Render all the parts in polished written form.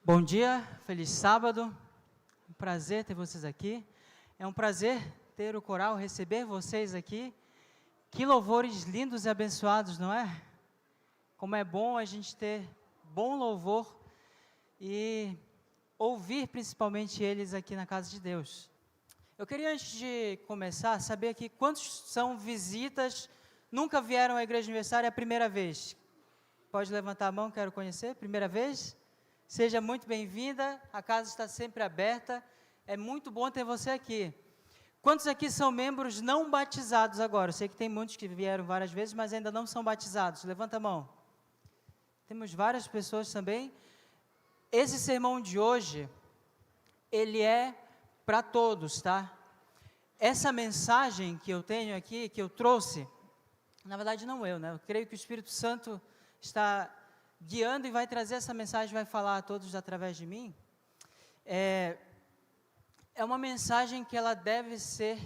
Bom dia, feliz sábado, um prazer ter vocês aqui, é um prazer ter o coral, receber vocês aqui, que louvores lindos e abençoados, não é? Como é bom a gente ter bom louvor e ouvir principalmente eles aqui na casa de Deus. Eu queria, antes de começar, saber aqui quantos são visitas, nunca vieram à Igreja Universal, é a primeira vez. Pode levantar a mão, quero conhecer, primeira vez? Seja muito bem-vinda, a casa está sempre aberta, é muito bom ter você aqui. Quantos aqui são membros não batizados agora? Eu sei que tem muitos que vieram várias vezes, mas ainda não são batizados, levanta a mão. Temos várias pessoas também. Esse sermão de hoje, ele é para todos, tá? Essa mensagem que eu tenho aqui, que eu trouxe, na verdade não eu, né? Eu creio que o Espírito Santo está guiando e vai trazer essa mensagem, vai falar a todos através de mim. É uma mensagem que ela deve ser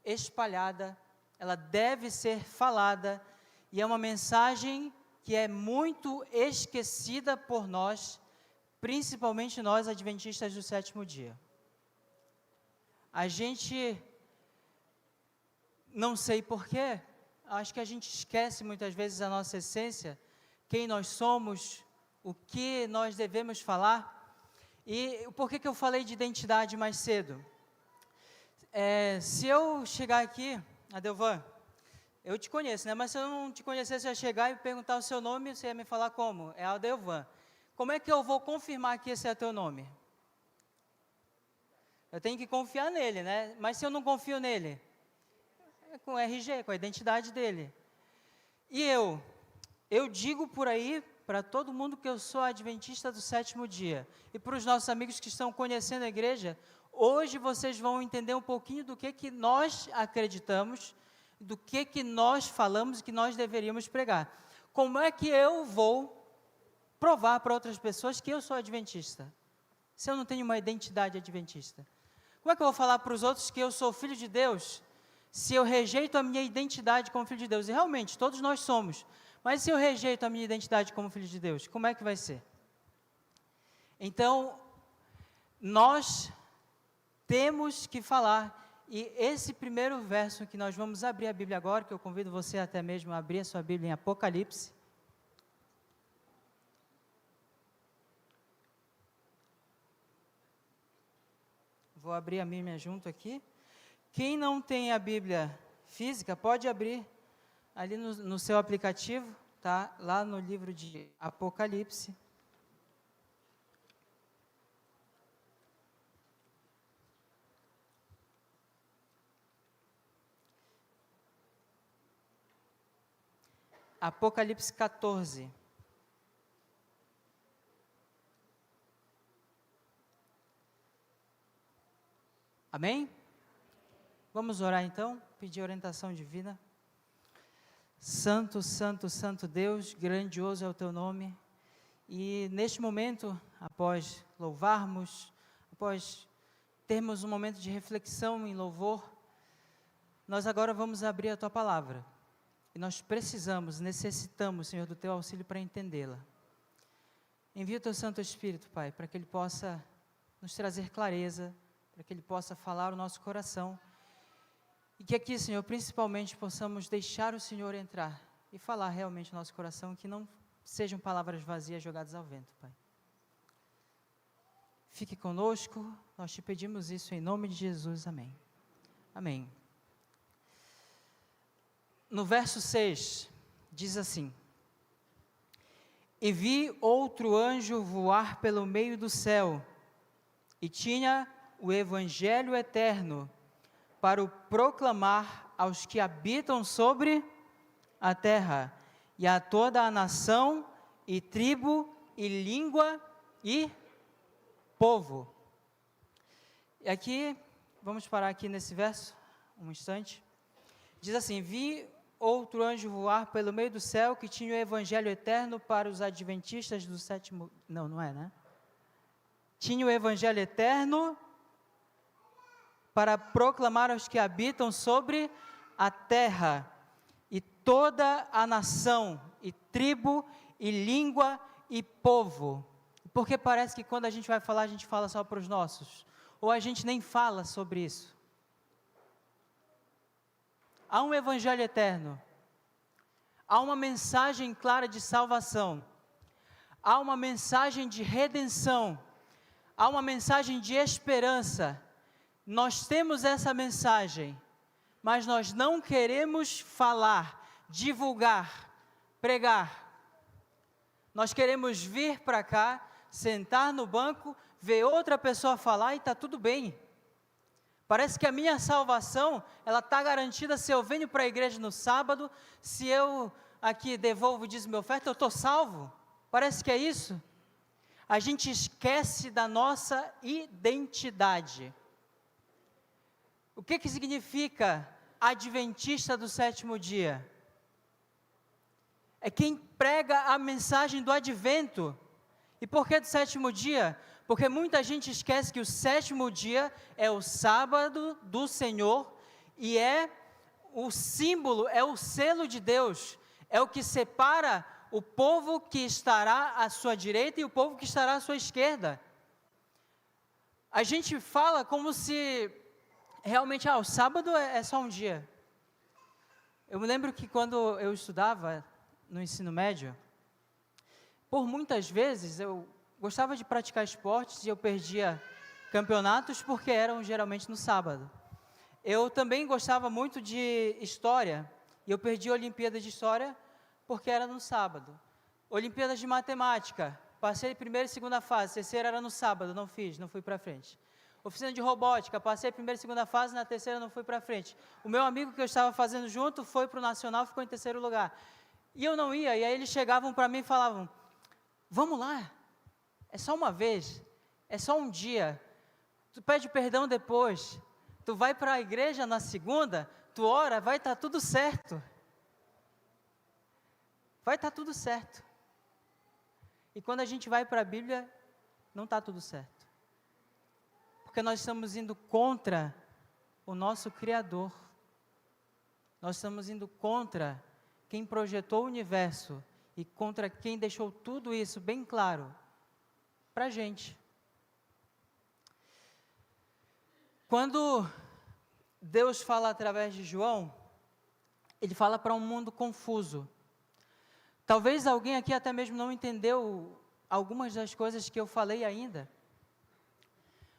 espalhada, ela deve ser falada, e é uma mensagem que é muito esquecida por nós, principalmente nós adventistas do sétimo dia. A gente, não sei porquê, acho que a gente esquece muitas vezes a nossa essência, quem nós somos, o que nós devemos falar. E por que eu falei de identidade mais cedo? Se eu chegar aqui, Adelvan, eu te conheço, né? Mas se eu não te conhecesse, eu ia chegar e perguntar o seu nome, você ia me falar como? É Adelvan. Como é que eu vou confirmar que esse é teu nome? Eu tenho que confiar nele, né? Mas se eu não confio nele? É com o RG, com a identidade dele. E eu digo por aí, para todo mundo, que eu sou adventista do sétimo dia. E para os nossos amigos que estão conhecendo a igreja, hoje vocês vão entender um pouquinho do que nós acreditamos, do que nós falamos e que nós deveríamos pregar. Como é que eu vou provar para outras pessoas que eu sou adventista, se eu não tenho uma identidade adventista? Como é que eu vou falar para os outros que eu sou filho de Deus, se eu rejeito a minha identidade como filho de Deus? E realmente, todos nós somos. Mas se eu rejeito a minha identidade como filho de Deus, como é que vai ser? Então, nós temos que falar, e esse primeiro verso que nós vamos abrir a Bíblia agora, que eu convido você até mesmo a abrir a sua Bíblia em Apocalipse. Vou abrir a minha junto aqui. Quem não tem a Bíblia física, pode abrir ali no seu aplicativo, tá? Lá no livro de Apocalipse. Apocalipse 14. Amém? Vamos orar então, pedir orientação divina. Santo, santo, santo Deus, grandioso é o teu nome. E neste momento, após louvarmos, após termos um momento de reflexão em louvor, nós agora vamos abrir a tua palavra. E nós precisamos, necessitamos, Senhor, do teu auxílio para entendê-la. Envia o teu Santo Espírito, Pai, para que ele possa nos trazer clareza, para que ele possa falar o nosso coração. E que aqui, Senhor, principalmente possamos deixar o Senhor entrar e falar realmente no nosso coração, que não sejam palavras vazias jogadas ao vento, Pai. Fique conosco, nós te pedimos isso em nome de Jesus, amém. Amém. No verso 6, diz assim: E vi outro anjo voar pelo meio do céu, e tinha o evangelho eterno, para o proclamar aos que habitam sobre a terra, e a toda a nação, e tribo, e língua, e povo. E aqui, vamos parar aqui nesse verso, um instante. Diz assim: vi outro anjo voar pelo meio do céu, que tinha o evangelho eterno para os adventistas do sétimo... Não é, né? Tinha o evangelho eterno para proclamar aos que habitam sobre a terra, e toda a nação, e tribo, e língua, e povo. Porque parece que quando a gente vai falar, a gente fala só para os nossos, ou a gente nem fala sobre isso. Há um evangelho eterno, há uma mensagem clara de salvação, há uma mensagem de redenção, há uma mensagem de esperança. Nós temos essa mensagem, mas nós não queremos falar, divulgar, pregar. Nós queremos vir para cá, sentar no banco, ver outra pessoa falar e está tudo bem. Parece que a minha salvação, ela está garantida se eu venho para a igreja no sábado, se eu aqui devolvo e dízimo e oferta, eu estou salvo. Parece que é isso. A gente esquece da nossa identidade. O que significa adventista do sétimo dia? É quem prega a mensagem do advento. E por que do sétimo dia? Porque muita gente esquece que o sétimo dia é o sábado do Senhor e é o símbolo, é o selo de Deus, é o que separa o povo que estará à sua direita e o povo que estará à sua esquerda. A gente fala como se realmente, o sábado é só um dia. Eu me lembro que quando eu estudava no ensino médio, por muitas vezes eu gostava de praticar esportes e eu perdia campeonatos porque eram geralmente no sábado. Eu também gostava muito de história e eu perdi a Olimpíada de História porque era no sábado. Olimpíadas de Matemática, passei primeira e segunda fase, terceira era no sábado, não fui para frente. Oficina de Robótica, passei a primeira e segunda fase, na terceira não fui para frente. O meu amigo que eu estava fazendo junto foi para o Nacional, ficou em terceiro lugar. E eu não ia, e aí eles chegavam para mim e falavam, vamos lá, é só uma vez, é só um dia, tu pede perdão depois, tu vai para a igreja na segunda, tu ora, vai estar tudo certo. Vai estar tudo certo. E quando a gente vai para a Bíblia, não está tudo certo. Porque nós estamos indo contra o nosso Criador. Nós estamos indo contra quem projetou o universo e contra quem deixou tudo isso bem claro para a gente. Quando Deus fala através de João, Ele fala para um mundo confuso. Talvez alguém aqui até mesmo não entendeu algumas das coisas que eu falei ainda.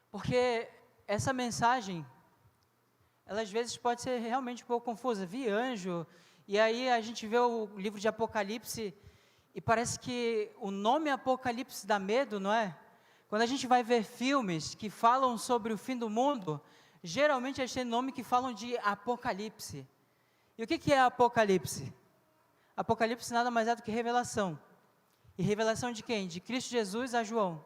Porque essa mensagem, ela às vezes pode ser realmente um pouco confusa. Vi anjo, e aí a gente vê o livro de Apocalipse, e parece que o nome Apocalipse dá medo, não é? Quando a gente vai ver filmes que falam sobre o fim do mundo, geralmente eles têm nome que falam de Apocalipse. E o que é Apocalipse? Apocalipse nada mais é do que revelação. E revelação de quem? De Cristo Jesus a João.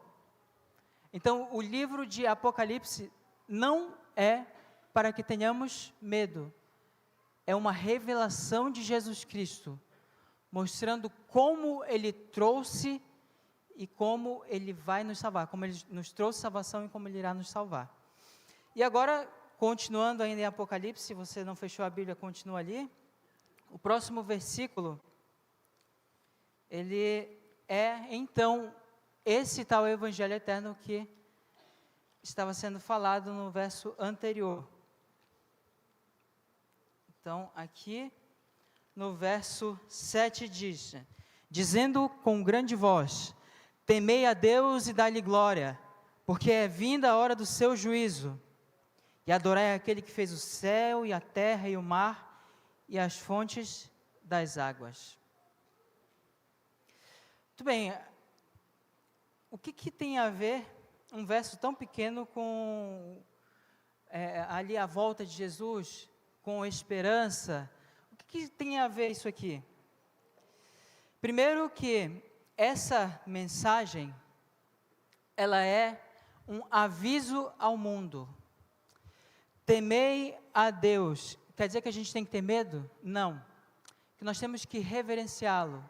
Então, o livro de Apocalipse não é para que tenhamos medo. É uma revelação de Jesus Cristo, mostrando como Ele trouxe e como Ele vai nos salvar, como Ele nos trouxe salvação e como Ele irá nos salvar. E agora, continuando ainda em Apocalipse, se você não fechou a Bíblia, continua ali. O próximo versículo, ele é, então, esse tal Evangelho Eterno que estava sendo falado no verso anterior. Então, aqui, no verso 7 diz, dizendo com grande voz, temei a Deus e dai-lhe glória, porque é vinda a hora do seu juízo, e adorai aquele que fez o céu e a terra e o mar, e as fontes das águas. Muito bem, o que tem a ver um verso tão pequeno com ali a volta de Jesus, com esperança? O que tem a ver isso aqui? Primeiro que essa mensagem, ela é um aviso ao mundo. Temei a Deus. Quer dizer que a gente tem que ter medo? Não. Que nós temos que reverenciá-lo.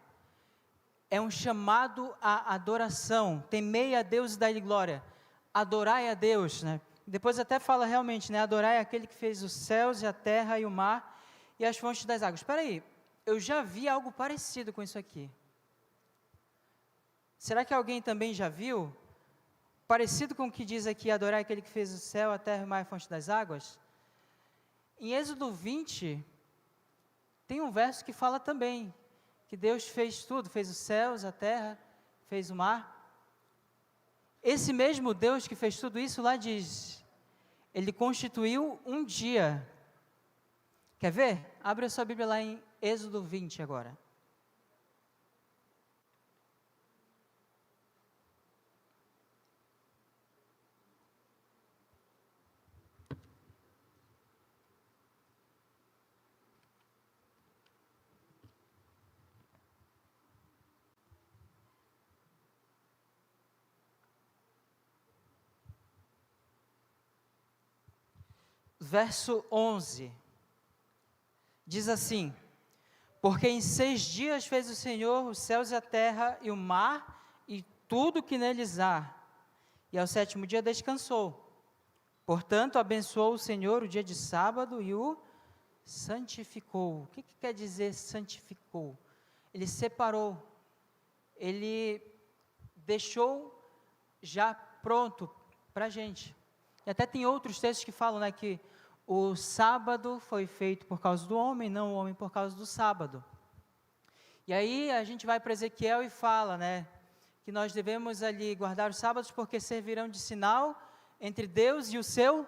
É um chamado à adoração. Temei a Deus e dai-lhe glória. Adorai a Deus, né? Depois até fala realmente, né? Adorai aquele que fez os céus e a terra e o mar e as fontes das águas. Espera aí, eu já vi algo parecido com isso aqui. Será que alguém também já viu? Parecido com o que diz aqui, adorar aquele que fez o céu, a terra e o mar e a fonte das águas. Em Êxodo 20, tem um verso que fala também, que Deus fez tudo, fez os céus, a terra, fez o mar. Esse mesmo Deus que fez tudo isso lá diz, Ele constituiu um dia. Quer ver? Abre a sua Bíblia lá em Êxodo 20 agora. Verso 11, diz assim, porque em 6 dias fez o Senhor os céus e a terra e o mar e tudo que neles há, e ao 7º dia descansou. Portanto, abençoou o Senhor o dia de sábado e o santificou. O que quer dizer santificou? Ele separou, ele deixou já pronto para a gente. E até tem outros textos que falam, né, que o sábado foi feito por causa do homem, não o homem por causa do sábado. E aí a gente vai para Ezequiel e fala, né, que nós devemos ali guardar os sábados porque servirão de sinal entre Deus e o seu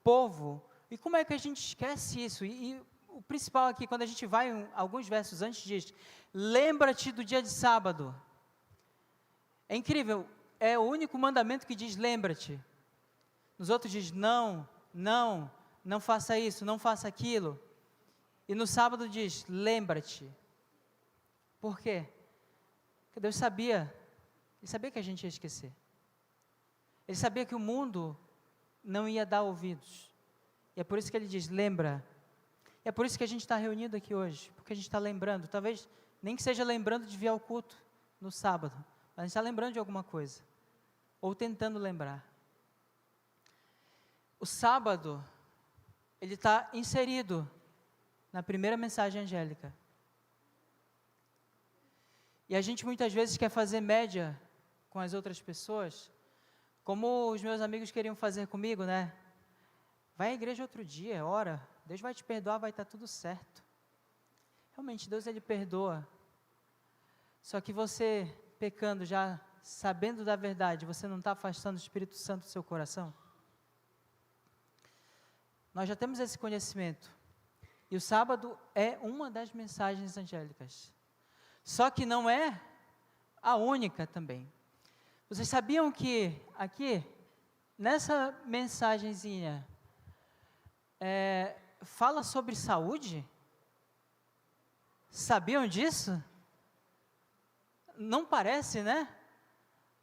povo. E como é que a gente esquece isso? E o principal aqui, quando a gente vai alguns versos antes, diz, lembra-te do dia de sábado. É incrível, é o único mandamento que diz lembra-te. Nos outros diz não faça isso, não faça aquilo. E no sábado diz, lembra-te. Por quê? Porque Deus sabia, Ele sabia que a gente ia esquecer. Ele sabia que o mundo não ia dar ouvidos. E é por isso que Ele diz, lembra. E é por isso que a gente está reunido aqui hoje, porque a gente está lembrando, talvez nem que seja lembrando de vir ao culto no sábado, mas a gente está lembrando de alguma coisa, ou tentando lembrar. O sábado, ele está inserido na primeira mensagem angélica. E a gente muitas vezes quer fazer média com as outras pessoas, como os meus amigos queriam fazer comigo, né? Vai à igreja outro dia, ora, Deus vai te perdoar, vai estar tudo certo. Realmente, Deus, Ele perdoa. Só que você, pecando, já sabendo da verdade, você não está afastando o Espírito Santo do seu coração? Nós já temos esse conhecimento. E o sábado é uma das mensagens angélicas. Só que não é a única também. Vocês sabiam que aqui, nessa mensagenzinha, fala sobre saúde? Sabiam disso? Não parece, né?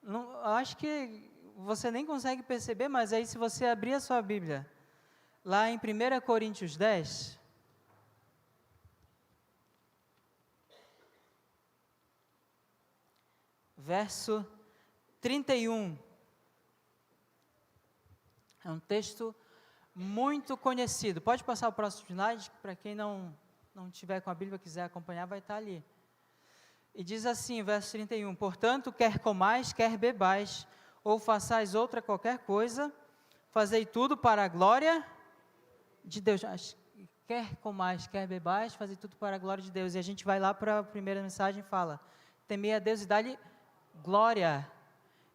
Não, eu acho que você nem consegue perceber, mas aí se você abrir a sua Bíblia, lá em 1 Coríntios 10, verso 31, é um texto muito conhecido. Pode passar o próximo slide, para quem não tiver com a Bíblia, quiser acompanhar, vai estar ali. E diz assim, verso 31, portanto, quer comais, quer bebais, ou façais outra qualquer coisa, fazei tudo para a glória de Deus. Quer comais, quer bebais, fazei tudo para a glória de Deus. E a gente vai lá para a primeira mensagem e fala, temei a Deus e dá-lhe glória.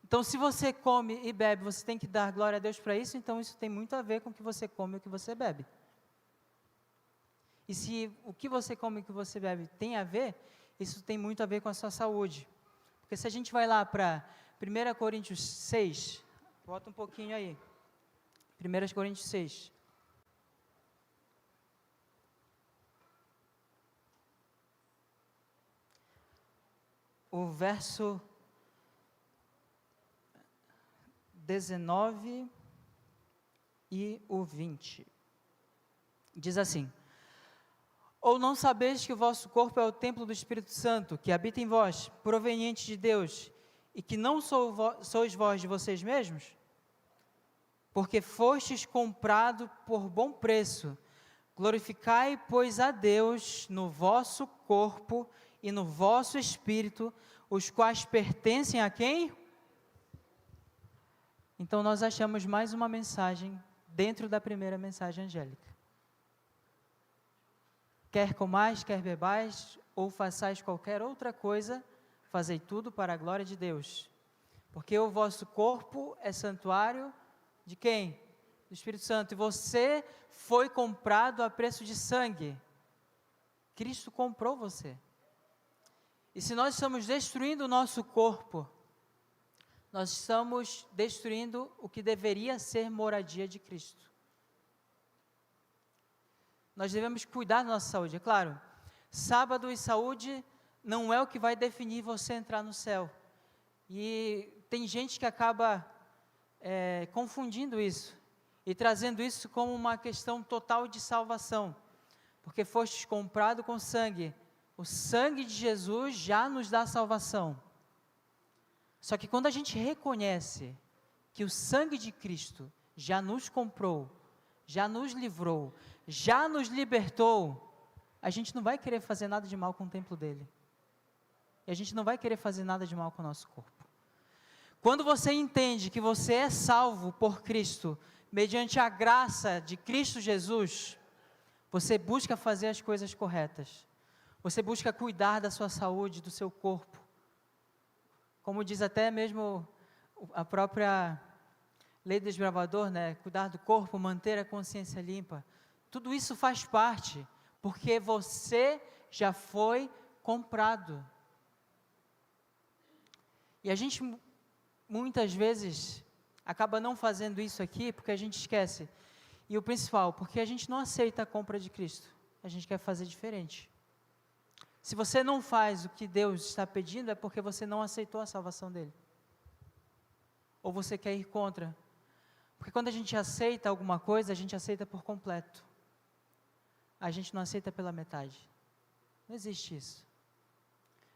Então, se você come e bebe, você tem que dar glória a Deus para isso, então isso tem muito a ver com o que você come e o que você bebe. E se o que você come e o que você bebe tem a ver, isso tem muito a ver com a sua saúde. Porque se a gente vai lá para 1 Coríntios 6, volta um pouquinho aí, 1 Coríntios 6. O verso 19 e o 20. Diz assim, ou não sabeis que o vosso corpo é o templo do Espírito Santo, que habita em vós, proveniente de Deus, e que não sois vós de vocês mesmos? Porque fostes comprado por bom preço. Glorificai, pois, a Deus no vosso corpo e no vosso espírito, os quais pertencem a quem? Então nós achamos mais uma mensagem dentro da primeira mensagem angélica. Quer comais, quer bebais, ou façais qualquer outra coisa, fazei tudo para a glória de Deus. Porque o vosso corpo é santuário de quem? Do Espírito Santo. E você foi comprado a preço de sangue. Cristo comprou você. E se nós estamos destruindo o nosso corpo, nós estamos destruindo o que deveria ser moradia de Cristo. Nós devemos cuidar da nossa saúde, é claro. Sábado e saúde não é o que vai definir você entrar no céu. E tem gente que acaba confundindo isso e trazendo isso como uma questão total de salvação. Porque fostes comprado com sangue. O sangue de Jesus já nos dá salvação. Só que quando a gente reconhece que o sangue de Cristo já nos comprou, já nos livrou, já nos libertou, a gente não vai querer fazer nada de mal com o templo dele. E a gente não vai querer fazer nada de mal com o nosso corpo. Quando você entende que você é salvo por Cristo, mediante a graça de Cristo Jesus, você busca fazer as coisas corretas. Você busca cuidar da sua saúde, do seu corpo. Como diz até mesmo a própria lei do desbravador, né? Cuidar do corpo, manter a consciência limpa. Tudo isso faz parte, porque você já foi comprado. E a gente muitas vezes acaba não fazendo isso aqui, porque a gente esquece. E o principal, porque a gente não aceita a compra de Cristo. A gente quer fazer diferente. Se você não faz o que Deus está pedindo, é porque você não aceitou a salvação dele. Ou você quer ir contra. Porque quando a gente aceita alguma coisa, a gente aceita por completo. A gente não aceita pela metade. Não existe isso.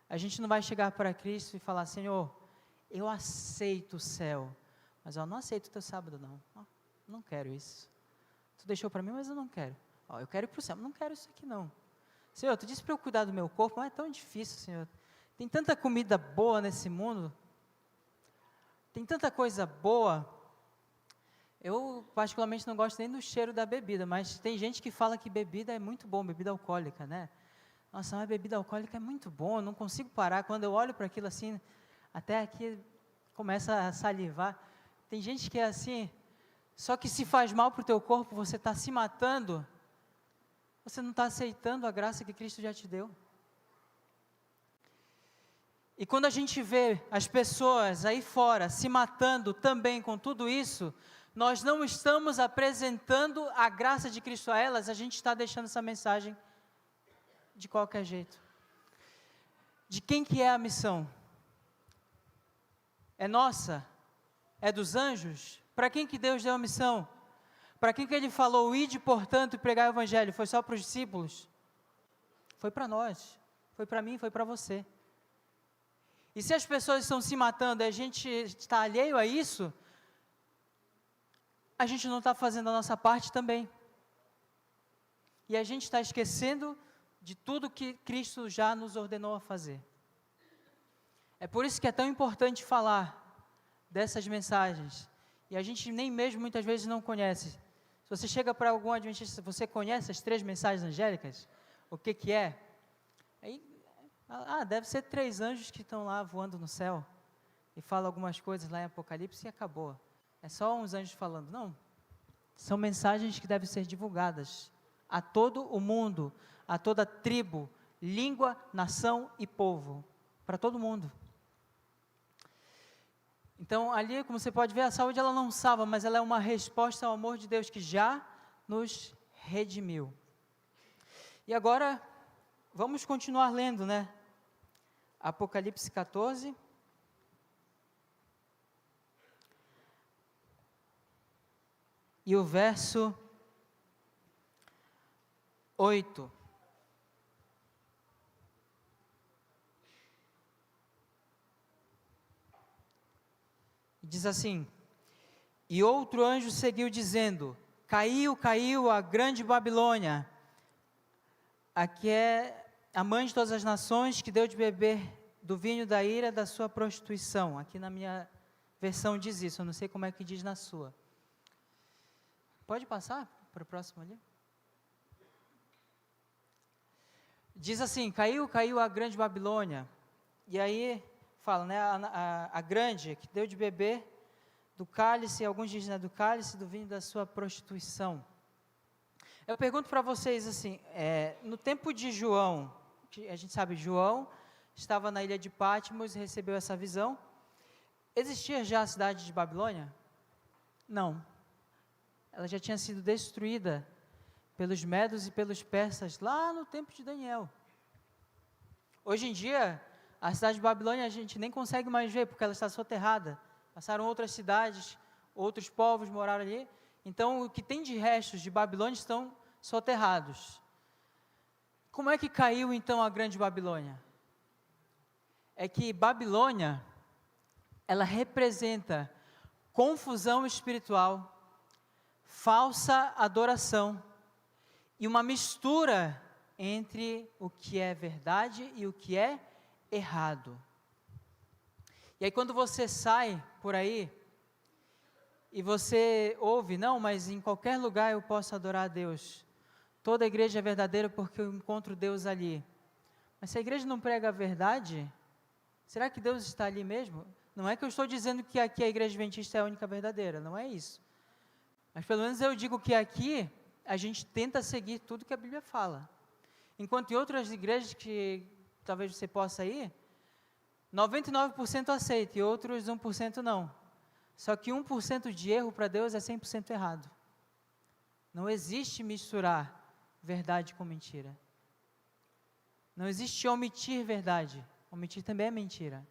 A gente não vai chegar para Cristo e falar: Senhor, eu aceito o céu, mas eu não aceito o teu sábado não. Não quero isso. Tu deixou para mim, mas eu não quero. Eu quero ir para o céu, mas não quero isso aqui não. Senhor, tu disse para eu cuidar do meu corpo, mas é tão difícil, Senhor. Tem tanta comida boa nesse mundo. Tem tanta coisa boa. Eu particularmente não gosto nem do cheiro da bebida, mas tem gente que fala que bebida é muito bom, bebida alcoólica, né? Nossa, mas bebida alcoólica é muito bom, eu não consigo parar. Quando eu olho para aquilo assim, até aqui começa a salivar. Tem gente que é assim, só que se faz mal para o teu corpo, você está se matando, você não está aceitando a graça que Cristo já te deu. E quando a gente vê as pessoas aí fora se matando também com tudo isso, nós não estamos apresentando a graça de Cristo a elas, a gente está deixando essa mensagem de qualquer jeito. De quem que é a missão? É nossa? É dos anjos? Para quem que Deus deu a missão? Para quem que Ele falou, ide, portanto, e pregar o Evangelho? Foi só para os discípulos? Foi para nós, foi para mim, foi para você. E se as pessoas estão se matando e a gente está alheio a isso, a gente não está fazendo a nossa parte também. E a gente está esquecendo de tudo que Cristo já nos ordenou a fazer. É por isso que é tão importante falar dessas mensagens. E a gente nem mesmo muitas vezes não conhece. Se você chega para algum adventista, você conhece as 3 mensagens angélicas? O que que é? Aí, deve ser 3 anjos que estão lá voando no céu. E falam algumas coisas lá em Apocalipse e acabou. É só uns anjos falando. Não. São mensagens que devem ser divulgadas a todo o mundo, a toda tribo, língua, nação e povo. Para todo mundo. Então, ali, como você pode ver, a saúde ela não salva, mas ela é uma resposta ao amor de Deus que já nos redimiu. E agora, vamos continuar lendo, né? Apocalipse 14. E o verso 8. Diz assim: e outro anjo seguiu dizendo: caiu, caiu a grande Babilônia, a que é a mãe de todas as nações, que deu de beber do vinho da ira da sua prostituição. Aqui na minha versão diz isso, eu não sei como é que diz na sua. Pode passar para o próximo ali? Diz assim, caiu a grande Babilônia. E aí fala, né, a grande, que deu de beber do cálice, alguns dizem, né, do cálice, do vinho da sua prostituição. Eu pergunto para vocês assim, no tempo de João, a gente sabe, João estava na ilha de Patmos e recebeu essa visão. Existia já a cidade de Babilônia? Não. Ela já tinha sido destruída pelos medos e pelos persas lá no tempo de Daniel. Hoje em dia, a cidade de Babilônia a gente nem consegue mais ver, porque ela está soterrada. Passaram outras cidades, outros povos moraram ali. Então, o que tem de restos de Babilônia estão soterrados. Como é que caiu, então, a grande Babilônia? É que Babilônia, ela representa confusão espiritual, falsa adoração e uma mistura entre o que é verdade e o que é errado. E aí quando você sai por aí e você ouve, não, mas em qualquer lugar eu posso adorar a Deus. Toda a igreja é verdadeira porque eu encontro Deus ali. Mas se a igreja não prega a verdade, será que Deus está ali mesmo? Não é que eu estou dizendo que aqui a igreja adventista é a única verdadeira, não é isso. Mas pelo menos eu digo que aqui a gente tenta seguir tudo que a Bíblia fala. Enquanto em outras igrejas que talvez você possa ir, 99% aceita e outros 1% não. Só que 1% de erro para Deus é 100% errado. Não existe misturar verdade com mentira. Não existe omitir verdade. Omitir também é mentira.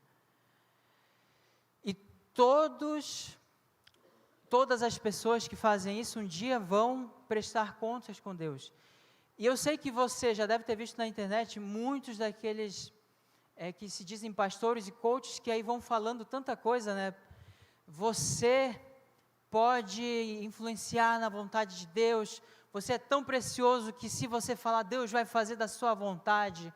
E todas as pessoas que fazem isso um dia vão prestar contas com Deus. E eu sei que você já deve ter visto na internet muitos daqueles que se dizem pastores e coaches que aí vão falando tanta coisa, né? Você pode influenciar na vontade de Deus, você é tão precioso que se você falar, Deus vai fazer da sua vontade.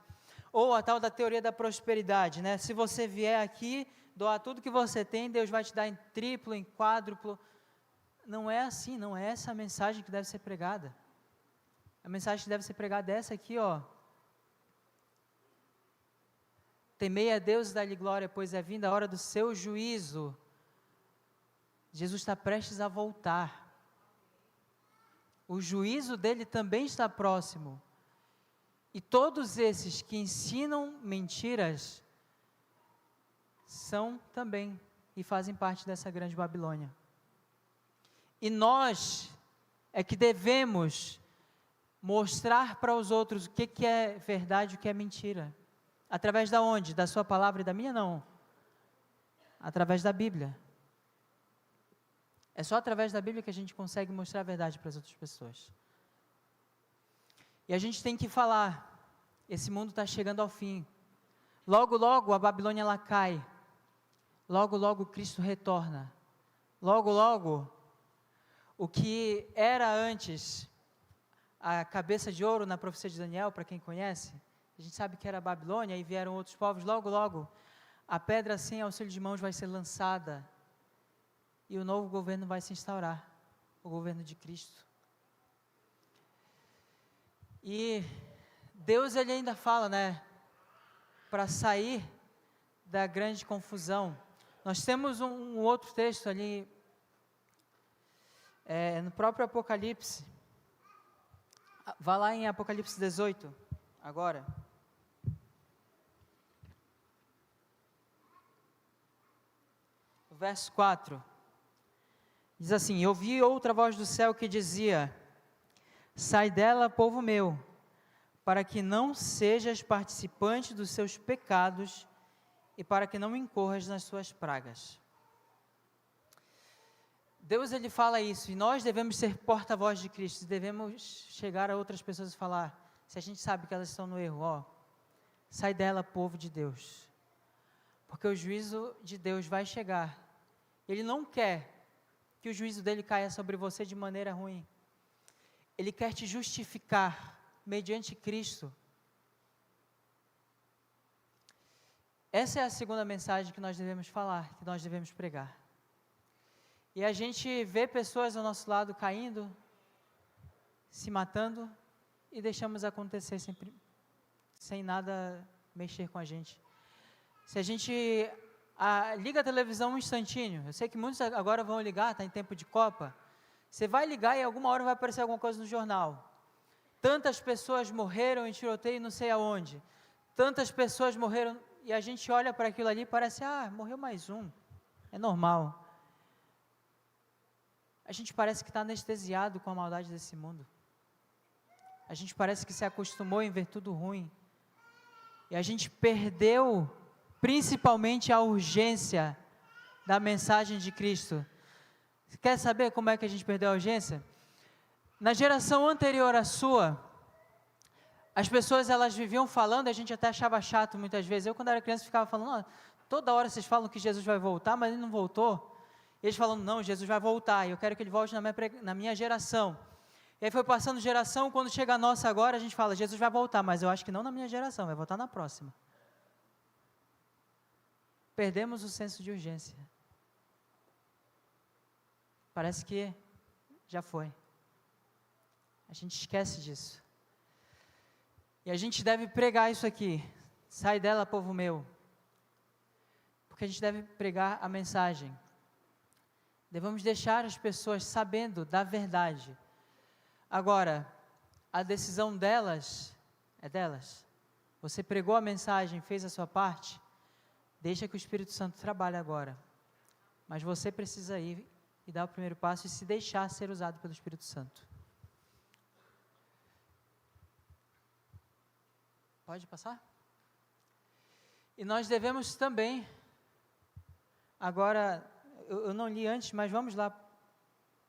Ou a tal da teoria da prosperidade, né? Se você vier aqui, doar tudo que você tem, Deus vai te dar em triplo, em quádruplo. Não é assim, não é essa a mensagem que deve ser pregada. A mensagem que deve ser pregada é essa aqui, ó. Temei a Deus e dá-lhe glória, pois é vinda a hora do seu juízo. Jesus está prestes a voltar. O juízo dele também está próximo. E todos esses que ensinam mentiras são também e fazem parte dessa grande Babilônia. E nós é que devemos mostrar para os outros o que é verdade e o que é mentira. Através da onde? Da sua palavra e da minha? Não. Através da Bíblia. É só através da Bíblia que a gente consegue mostrar a verdade para as outras pessoas. E a gente tem que falar, esse mundo está chegando ao fim. Logo, logo a Babilônia ela cai. Logo, logo Cristo retorna. Logo, logo, o que era antes a cabeça de ouro na profecia de Daniel, para quem conhece, a gente sabe que era a Babilônia, e vieram outros povos, logo, logo, a pedra sem auxílio de mãos vai ser lançada, e o novo governo vai se instaurar, o governo de Cristo. E Deus, ele ainda fala, né, para sair da grande confusão. Nós temos um outro texto ali, no próprio Apocalipse. Vá lá em Apocalipse 18, agora. Verso 4. Diz assim: eu ouvi outra voz do céu que dizia: sai dela, povo meu, para que não sejas participante dos seus pecados e para que não incorras nas suas pragas. Deus, ele fala isso, e nós devemos ser porta-voz de Cristo, devemos chegar a outras pessoas e falar, se a gente sabe que elas estão no erro, ó, sai dela, povo de Deus, porque o juízo de Deus vai chegar. Ele não quer que o juízo dele caia sobre você de maneira ruim. Ele quer te justificar mediante Cristo. Essa é a segunda mensagem que nós devemos falar, que nós devemos pregar. E a gente vê pessoas ao nosso lado caindo, se matando, e deixamos acontecer sem nada mexer com a gente. Se a gente liga a televisão um instantinho, eu sei que muitos agora vão ligar, está em tempo de Copa, você vai ligar e alguma hora vai aparecer alguma coisa no jornal. Tantas pessoas morreram em tiroteio não sei aonde, tantas pessoas morreram, e a gente olha para aquilo ali e parece, morreu mais um, é normal. A gente parece que está anestesiado com a maldade desse mundo. A gente parece que se acostumou em ver tudo ruim. E a gente perdeu, principalmente, a urgência da mensagem de Cristo. Quer saber como é que a gente perdeu a urgência? Na geração anterior à sua, as pessoas elas viviam falando, a gente até achava chato muitas vezes. Eu, quando era criança, ficava falando, toda hora vocês falam que Jesus vai voltar, mas ele não voltou. E eles falando, não, Jesus vai voltar, e eu quero que ele volte na minha geração. E aí foi passando geração, quando chega a nossa agora, a gente fala, Jesus vai voltar, mas eu acho que não na minha geração, vai voltar na próxima. Perdemos o senso de urgência. Parece que já foi. A gente esquece disso. E a gente deve pregar isso aqui. Sai dela, povo meu. Porque a gente deve pregar a mensagem. Devemos deixar as pessoas sabendo da verdade. Agora, a decisão delas é delas. Você pregou a mensagem, fez a sua parte, deixa que o Espírito Santo trabalhe agora. Mas você precisa ir e dar o primeiro passo e se deixar ser usado pelo Espírito Santo. Pode passar? E nós devemos também, agora, eu não li antes, mas vamos lá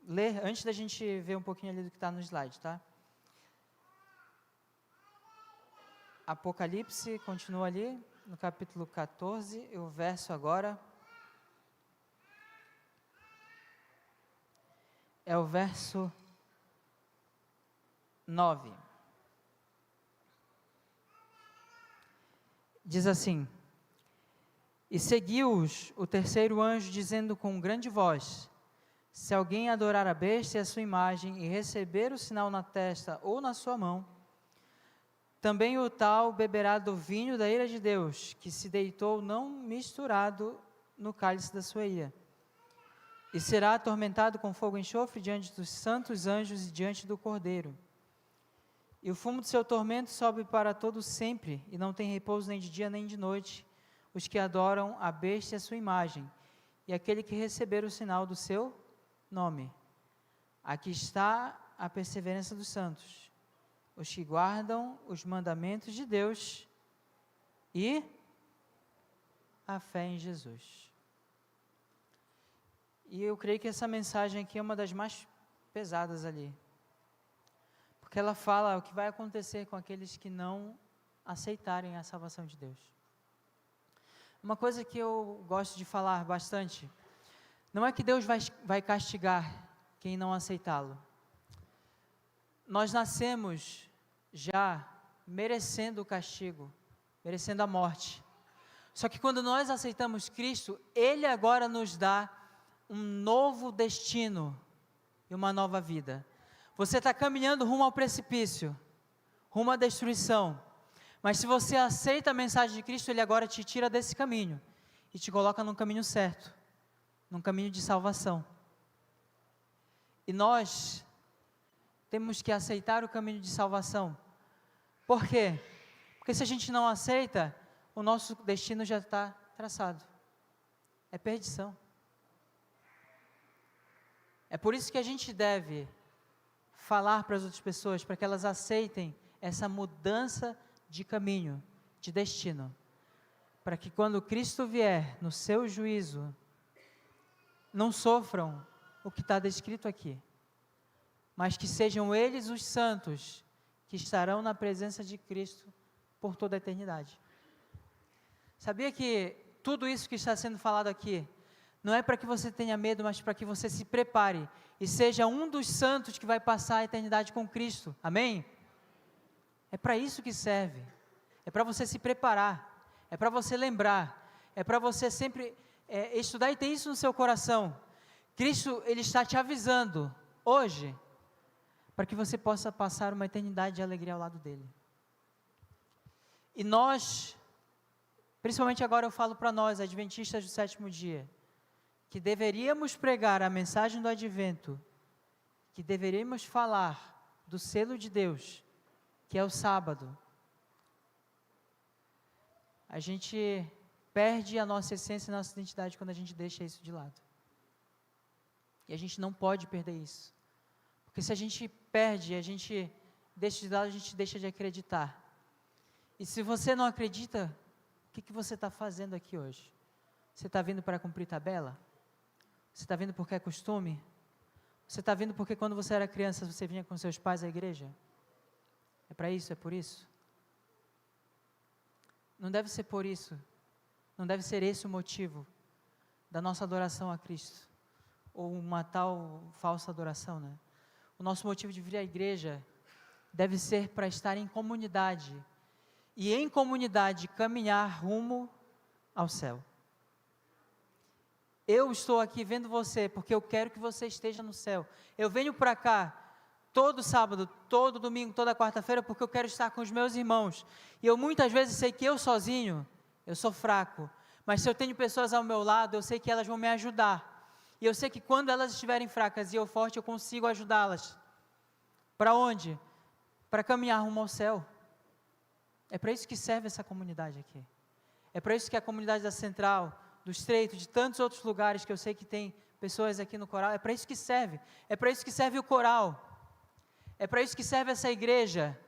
ler, antes da gente ver um pouquinho ali do que está no slide, tá? Apocalipse, continua ali, no capítulo 14, o verso agora é o verso 9. Diz assim: E seguiu-os o terceiro anjo, dizendo com grande voz: Se alguém adorar a besta e a sua imagem, e receber o sinal na testa ou na sua mão, também o tal beberá do vinho da ira de Deus, que se deitou não misturado no cálice da sua ira. E será atormentado com fogo e enxofre diante dos santos anjos e diante do Cordeiro. E o fumo do seu tormento sobe para todo sempre, e não tem repouso nem de dia nem de noite, os que adoram a besta e a sua imagem, e aquele que receber o sinal do seu nome. Aqui está a perseverança dos santos, os que guardam os mandamentos de Deus e a fé em Jesus. E eu creio que essa mensagem aqui é uma das mais pesadas ali, porque ela fala o que vai acontecer com aqueles que não aceitarem a salvação de Deus. Uma coisa que eu gosto de falar bastante, não é que Deus vai castigar quem não aceitá-lo. Nós nascemos já merecendo o castigo, merecendo a morte. Só que quando nós aceitamos Cristo, Ele agora nos dá um novo destino e uma nova vida. Você está caminhando rumo ao precipício, rumo à destruição. Mas se você aceita a mensagem de Cristo, Ele agora te tira desse caminho e te coloca num caminho certo, num caminho de salvação. E nós temos que aceitar o caminho de salvação. Por quê? Porque se a gente não aceita, o nosso destino já está traçado. É perdição. É por isso que a gente deve falar para as outras pessoas, para que elas aceitem essa mudança de caminho, de destino, para que quando Cristo vier no seu juízo, não sofram o que está descrito aqui, mas que sejam eles os santos que estarão na presença de Cristo por toda a eternidade. Sabia que tudo isso que está sendo falado aqui, não é para que você tenha medo, mas para que você se prepare e seja um dos santos que vai passar a eternidade com Cristo, amém? É para isso que serve, é para você se preparar, é para você lembrar, é para você sempre estudar e ter isso no seu coração. Cristo, Ele está te avisando hoje, para que você possa passar uma eternidade de alegria ao lado dEle. E nós, principalmente agora eu falo para nós, adventistas do sétimo dia, que deveríamos pregar a mensagem do advento, que deveríamos falar do selo de Deus, que é o sábado. A gente perde a nossa essência e a nossa identidade quando a gente deixa isso de lado. E a gente não pode perder isso. Porque se a gente perde, a gente deixa de lado, a gente deixa de acreditar. E se você não acredita, o que você está fazendo aqui hoje? Você está vindo para cumprir tabela? Você está vindo porque é costume? Você está vindo porque quando você era criança, você vinha com seus pais à igreja? É para isso? É por isso? Não deve ser por isso. Não deve ser esse o motivo da nossa adoração a Cristo. Ou uma tal falsa adoração, né? O nosso motivo de vir à igreja deve ser para estar em comunidade. E em comunidade caminhar rumo ao céu. Eu estou aqui vendo você porque eu quero que você esteja no céu. Eu venho para cá todo sábado, todo domingo, toda quarta-feira porque eu quero estar com os meus irmãos. E eu muitas vezes sei que eu sozinho, eu sou fraco. Mas se eu tenho pessoas ao meu lado, eu sei que elas vão me ajudar. E eu sei que quando elas estiverem fracas e eu forte, eu consigo ajudá-las. Para onde? Para caminhar rumo ao céu. É para isso que serve essa comunidade aqui. É para isso que a comunidade da Central, do Estreito, de tantos outros lugares que eu sei que tem pessoas aqui no coral, é para isso que serve. É para isso que serve o coral. É para isso que serve essa igreja.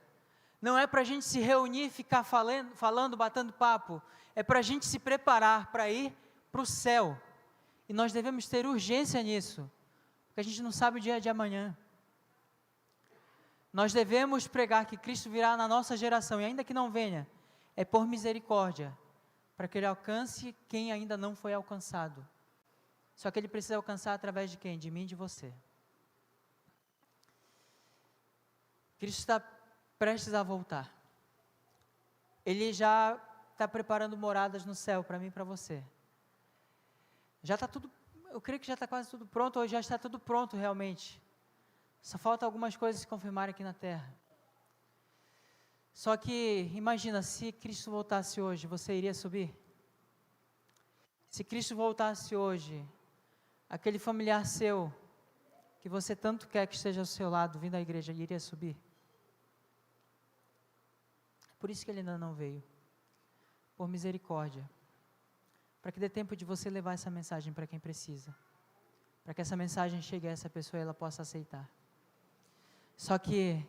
Não é para a gente se reunir, ficar falando, batendo papo. É para a gente se preparar para ir para o céu. E nós devemos ter urgência nisso, porque a gente não sabe o dia de amanhã. Nós devemos pregar que Cristo virá na nossa geração, e ainda que não venha, é por misericórdia, para que Ele alcance quem ainda não foi alcançado. Só que Ele precisa alcançar através de quem? De mim e de você. Cristo está prestes a voltar. Ele já está preparando moradas no céu para mim e para você. Já está tudo, eu creio que já está quase tudo pronto, ou já está tudo pronto realmente. Só falta algumas coisas se confirmarem aqui na terra. Só que, imagina, se Cristo voltasse hoje, você iria subir? Se Cristo voltasse hoje, aquele familiar seu, que você tanto quer que esteja ao seu lado, vindo à igreja, iria subir? Por isso que Ele ainda não veio. Por misericórdia. Para que dê tempo de você levar essa mensagem para quem precisa. Para que essa mensagem chegue a essa pessoa e ela possa aceitar. Só que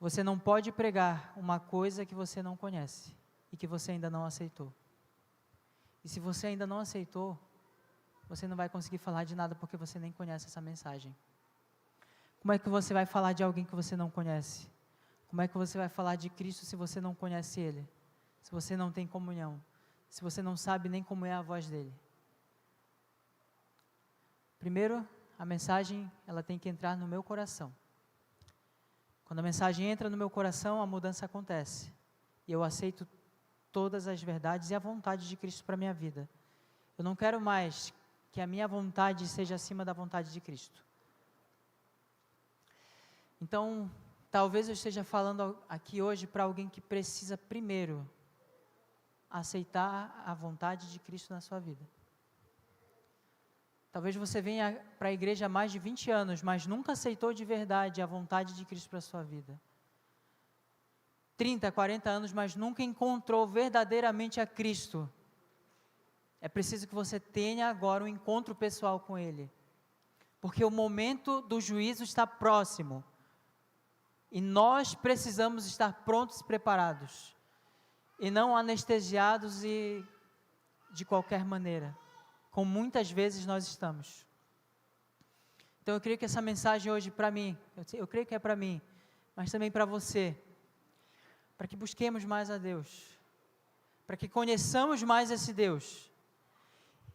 você não pode pregar uma coisa que você não conhece e que você ainda não aceitou. E se você ainda não aceitou, você não vai conseguir falar de nada porque você nem conhece essa mensagem. Como é que você vai falar de alguém que você não conhece? Como é que você vai falar de Cristo se você não conhece Ele? Se você não tem comunhão? Se você não sabe nem como é a voz dEle? Primeiro, a mensagem, ela tem que entrar no meu coração. Quando a mensagem entra no meu coração, a mudança acontece. E eu aceito todas as verdades e a vontade de Cristo para a minha vida. Eu não quero mais que a minha vontade seja acima da vontade de Cristo. Então, talvez eu esteja falando aqui hoje para alguém que precisa primeiro aceitar a vontade de Cristo na sua vida. Talvez você venha para a igreja há mais de 20 anos, mas nunca aceitou de verdade a vontade de Cristo para a sua vida. 30, 40 anos, mas nunca encontrou verdadeiramente a Cristo. É preciso que você tenha agora um encontro pessoal com Ele. Porque o momento do juízo está próximo. E nós precisamos estar prontos e preparados. E não anestesiados e de qualquer maneira. Como muitas vezes nós estamos. Então eu creio que essa mensagem hoje para mim, eu creio que é para mim, mas também para você. Para que busquemos mais a Deus. Para que conheçamos mais esse Deus.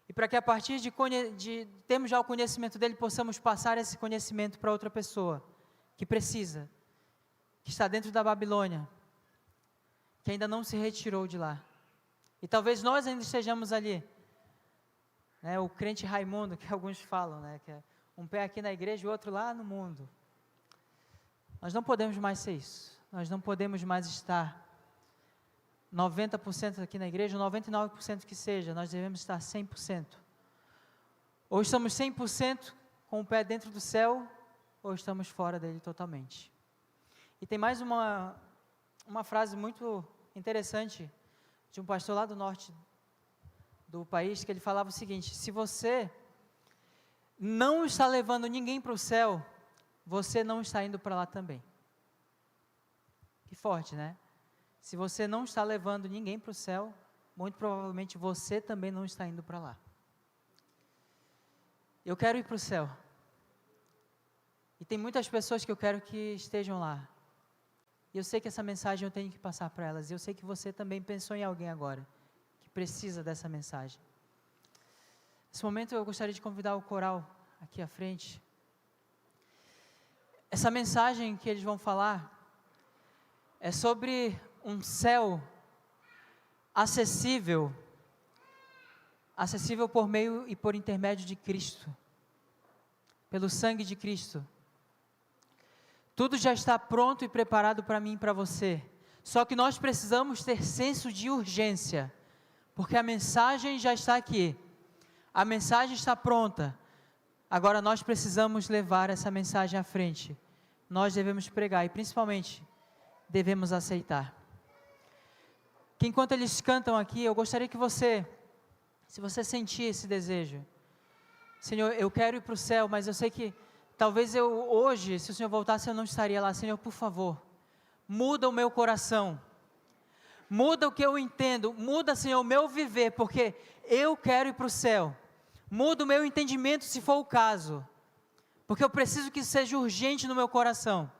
E para que a partir de termos já o conhecimento dEle, possamos passar esse conhecimento para outra pessoa. Que precisa. Que está dentro da Babilônia. Que ainda não se retirou de lá. E talvez nós ainda estejamos ali, né, o crente Raimundo, que alguns falam, né, que é um pé aqui na igreja e o outro lá no mundo. Nós não podemos mais ser isso. Nós não podemos mais estar 90% aqui na igreja, 99% que seja. Nós devemos estar 100%. Ou estamos 100% com o pé dentro do céu, ou estamos fora dele totalmente. E tem mais uma frase muito interessante de um pastor lá do norte do país, que ele falava o seguinte: se você não está levando ninguém para o céu, você não está indo para lá também. Que forte, né? Se você não está levando ninguém para o céu, muito provavelmente você também não está indo para lá. Eu quero ir para o céu. E tem muitas pessoas que eu quero que estejam lá. E eu sei que essa mensagem eu tenho que passar para elas. E eu sei que você também pensou em alguém agora que precisa dessa mensagem. Nesse momento eu gostaria de convidar o coral aqui à frente. Essa mensagem que eles vão falar é sobre um céu acessível por meio e por intermédio de Cristo, pelo sangue de Cristo. Tudo já está pronto e preparado para mim e para você, só que nós precisamos ter senso de urgência, porque a mensagem já está aqui, a mensagem está pronta, agora nós precisamos levar essa mensagem à frente, nós devemos pregar e principalmente devemos aceitar. Que enquanto eles cantam aqui, eu gostaria que você, se você sentir esse desejo, Senhor, eu quero ir para o céu, mas eu sei que talvez hoje, se o Senhor voltasse, eu não estaria lá. Senhor, por favor, muda o meu coração, muda o que eu entendo, muda, Senhor, o meu viver, porque eu quero ir para o céu. Muda o meu entendimento, se for o caso, porque eu preciso que isso seja urgente no meu coração.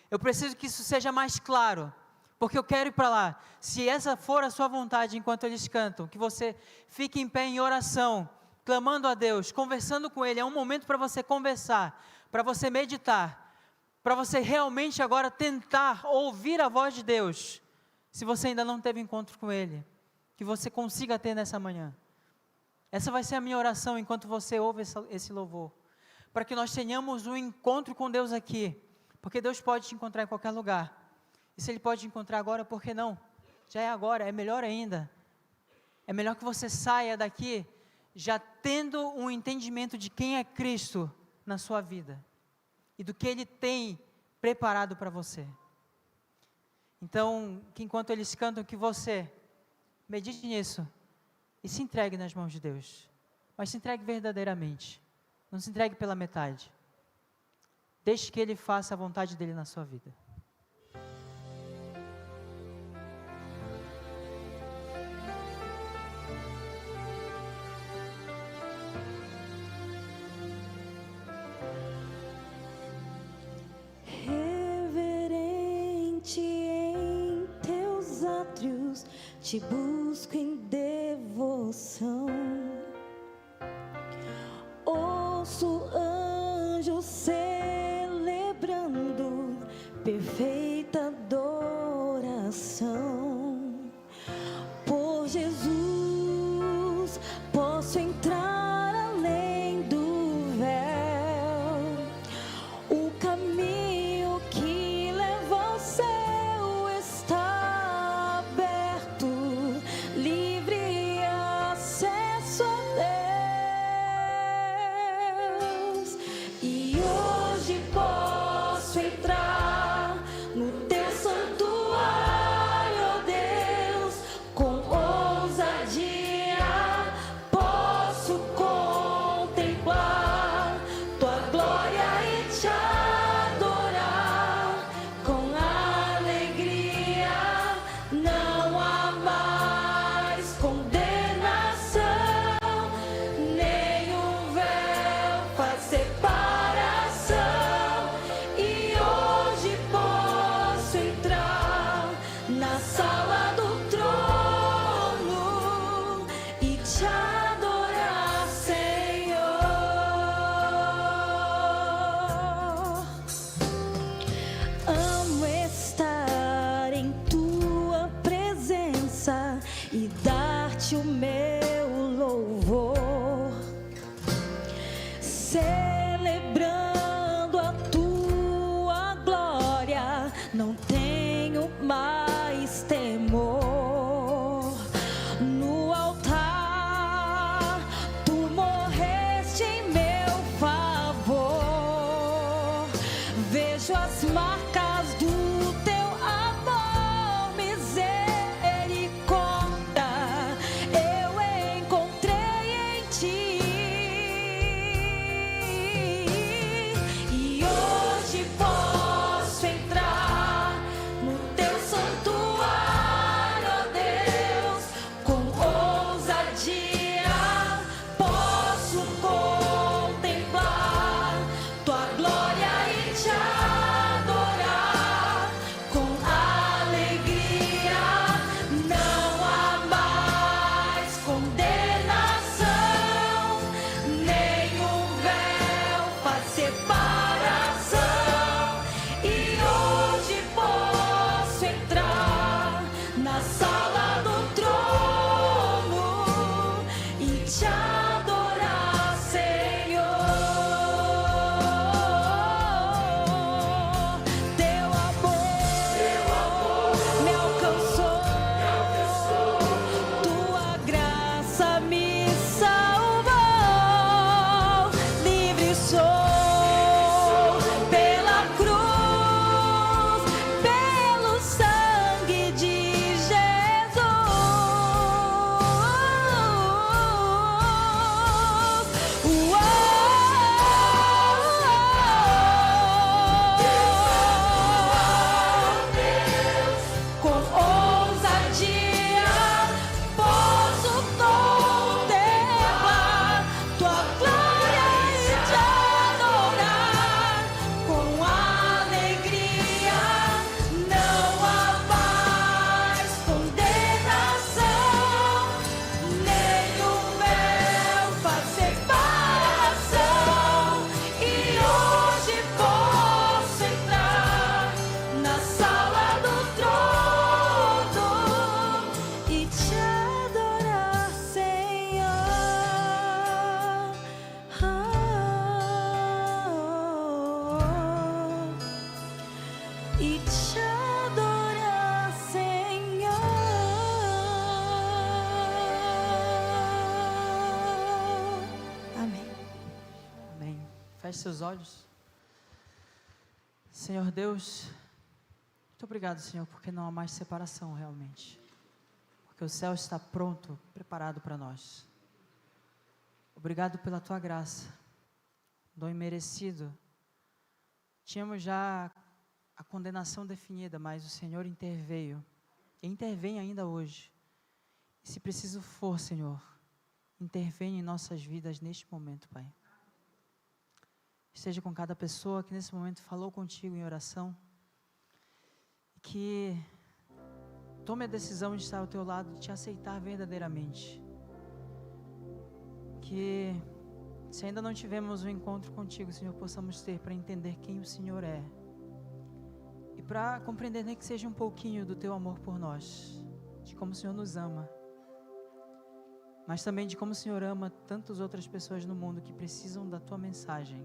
Eu preciso que isso seja mais claro, porque eu quero ir para lá. Se essa for a sua vontade enquanto eles cantam, que você fique em pé em oração, clamando a Deus, conversando com Ele. É um momento para você conversar, para você meditar, para você realmente agora tentar ouvir a voz de Deus. Se você ainda não teve encontro com Ele, que você consiga ter nessa manhã. Essa vai ser a minha oração enquanto você ouve esse louvor, para que nós tenhamos um encontro com Deus aqui, porque Deus pode te encontrar em qualquer lugar. E se Ele pode te encontrar agora, por que não? Já é agora, é melhor ainda. É melhor que você saia daqui já tendo um entendimento de quem é Cristo na sua vida e do que Ele tem preparado para você. Então, que enquanto eles cantam, que você medite nisso e se entregue nas mãos de Deus, mas se entregue verdadeiramente, não se entregue pela metade. Deixe que Ele faça a vontade dEle na sua vida. Reverente em teus átrios, te busco em devoção. Ouço anjos celebrando perfeita adoração. Por Jesus posso entrar além do véu. O caminho que leva ao céu está aberto, livre acesso a Deus. Feche seus olhos. Senhor Deus, muito obrigado, Senhor, porque não há mais separação realmente. Porque o céu está pronto, preparado para nós. Obrigado pela tua graça, dom imerecido. Tínhamos já a condenação definida, mas o Senhor interveio. E intervém ainda hoje. E se preciso for, Senhor, intervenha em nossas vidas neste momento, Pai. Esteja com cada pessoa que nesse momento falou contigo em oração. Que tome a decisão de estar ao teu lado, de te aceitar verdadeiramente. Que se ainda não tivemos um encontro contigo, Senhor, possamos ter para entender quem o Senhor é. E para compreender nem que seja um pouquinho do teu amor por nós. De como o Senhor nos ama. Mas também de como o Senhor ama tantas outras pessoas no mundo que precisam da tua mensagem.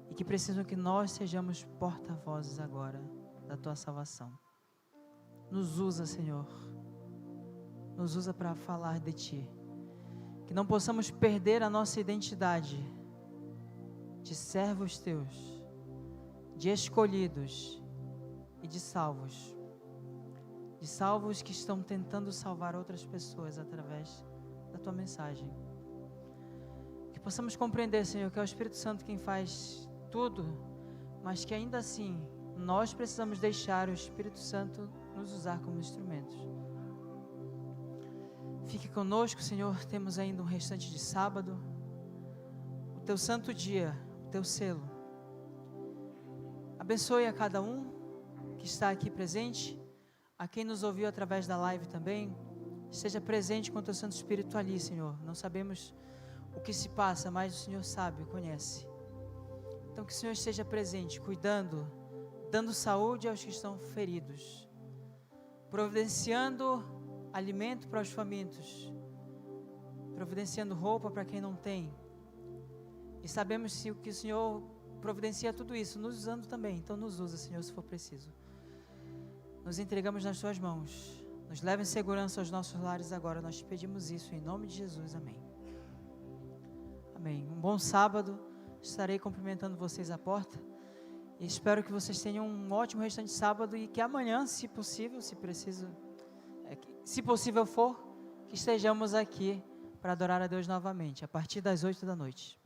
E que precisam que nós sejamos porta-vozes agora da tua salvação. Nos usa, Senhor. Nos usa para falar de ti. Que não possamos perder a nossa identidade de servos teus, de escolhidos e de salvos. De salvos que estão tentando salvar outras pessoas através da tua mensagem. Que possamos compreender, Senhor, que é o Espírito Santo quem faz tudo, mas que ainda assim nós precisamos deixar o Espírito Santo nos usar como instrumentos. Fique conosco, Senhor, temos ainda um restante de sábado, o teu santo dia, o teu selo. Abençoe a cada um que está aqui presente, a quem nos ouviu através da live também, esteja presente com o teu Santo Espírito ali, Senhor. Não sabemos o que se passa, mas o Senhor sabe, conhece. Então que o Senhor esteja presente, cuidando, dando saúde aos que estão feridos, providenciando alimento para os famintos, providenciando roupa para quem não tem. E sabemos que o Senhor providencia tudo isso, nos usando também. Então nos usa, Senhor, se for preciso. Nos entregamos nas tuas mãos. Nos leva em segurança aos nossos lares agora. Nós te pedimos isso em nome de Jesus. Amém. Amém. Um bom sábado. Estarei cumprimentando vocês à porta. E espero que vocês tenham um ótimo restante de sábado e que amanhã, se possível, se possível for, que estejamos aqui para adorar a Deus novamente, a partir das 8 da noite.